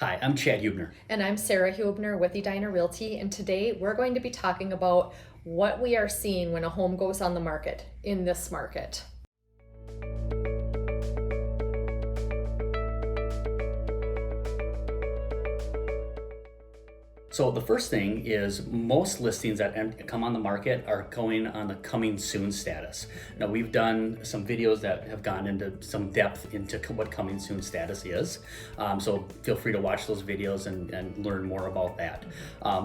Hi, I'm Chad Huebener. And I'm Sara Huebener with Edina Realty, and today we're going to be talking about what we are seeing when a home goes on the market in this market. So the first thing is most listings that come on the market are going on the coming soon status. Now we've done some videos that have gone into some depth into what coming soon status is. So feel free to watch those videos and learn more about that.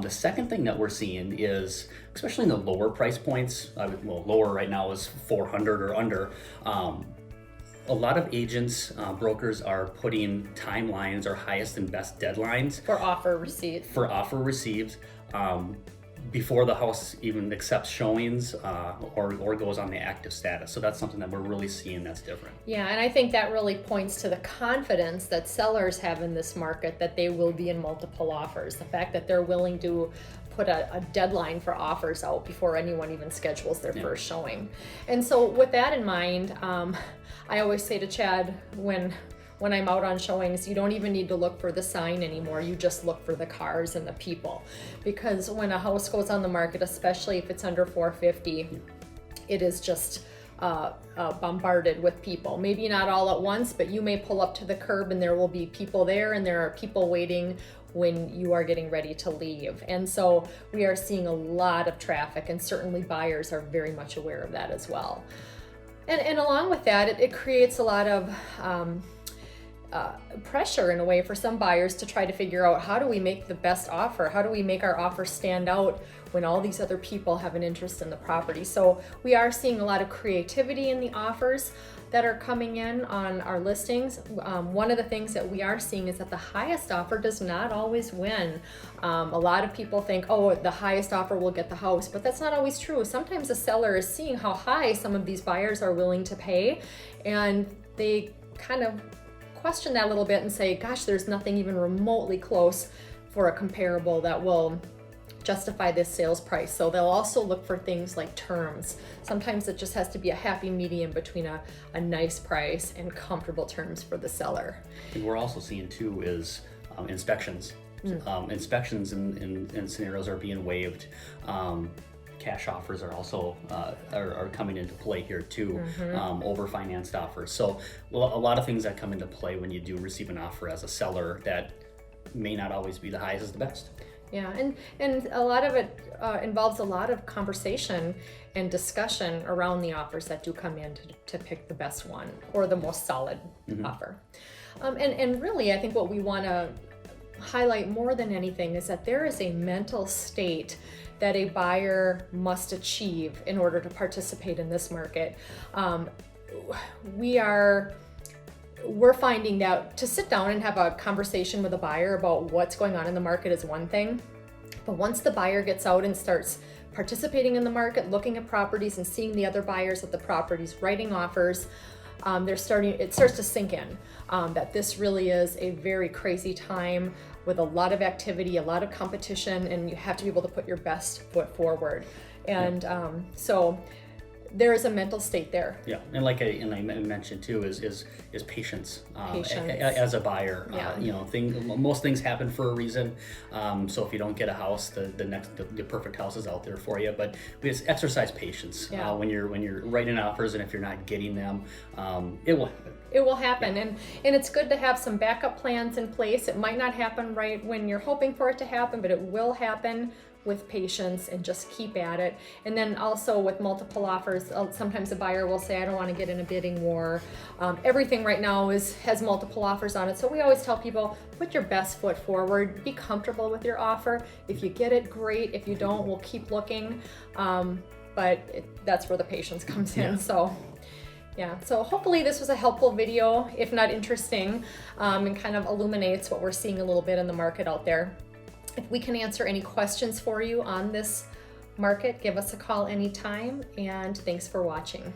The second thing that we're seeing is, especially in the lower price points, lower right now is 400 or under. A lot of agents, brokers are putting timelines or highest and best deadlines For offer receipt. for offer received before the house even accepts showings or goes on the active status. So that's something that we're really seeing that's different. Yeah, and I think that really points to the confidence that sellers have in this market that they will be in multiple offers. The fact that they're willing to put a deadline for offers out before anyone even schedules their first showing. And so with that in mind, I always say to Chad when I'm out on showings, you don't even need to look for the sign anymore. You just look for the cars and the people. Because when a house goes on the market, especially if it's under 450, it is just bombarded with people. Maybe not all at once, but you may pull up to the curb and there will be people there, and there are people waiting when you are getting ready to leave. And so we are seeing a lot of traffic, and certainly buyers are very much aware of that as well. And along with that, it creates a lot of pressure in a way for some buyers to try to figure out, how do we make the best offer? How do we make our offer stand out when all these other people have an interest in the property? So we are seeing a lot of creativity in the offers that are coming in on our listings. One of the things that we are seeing is that the highest offer does not always win. A lot of people think, oh, the highest offer will get the house, but that's not always true. Sometimes the seller is seeing how high some of these buyers are willing to pay, and they kind of question that a little bit and say, gosh, there's nothing even remotely close for a comparable that will justify this sales price. So they'll also look for things like terms. Sometimes it just has to be a happy medium between a nice price and comfortable terms for the seller. And we're also seeing too is inspections. Inspections in scenarios are being waived. Cash offers are also are coming into play here too, over financed offers. So a lot of things that come into play when you do receive an offer as a seller that may not always be the highest is the best. Yeah, and a lot of it involves a lot of conversation and discussion around the offers that do come in to pick the best one or the most solid offer. And really, I think what we want to highlight more than anything is that there is a mental state that a buyer must achieve in order to participate in this market. We're finding that to sit down and have a conversation with a buyer about what's going on in the market is one thing, but once the buyer gets out and starts participating in the market, looking at properties and seeing the other buyers of the properties, writing offers, it starts to sink in that this really is a very crazy time with a lot of activity, a lot of competition, and you have to be able to put your best foot forward. And so there is a mental state there. Yeah, and like I mentioned too is patience. Patience. As a buyer. Yeah. Most things happen for a reason. So if you don't get a house, the perfect house is out there for you. But we just exercise patience when you're writing offers, and if you're not getting them, it will happen. It will happen, and it's good to have some backup plans in place. It might not happen right when you're hoping for it to happen, but it will happen with patience, and just keep at it. And then also with multiple offers, sometimes a buyer will say, I don't want to get in a bidding war. Everything right now has multiple offers on it. So we always tell people, put your best foot forward, be comfortable with your offer. If you get it, great. If you don't, we'll keep looking. But that's where the patience comes in. So hopefully this was a helpful video, if not interesting, and kind of illuminates what we're seeing a little bit in the market out there. If we can answer any questions for you on this market, give us a call anytime, and thanks for watching.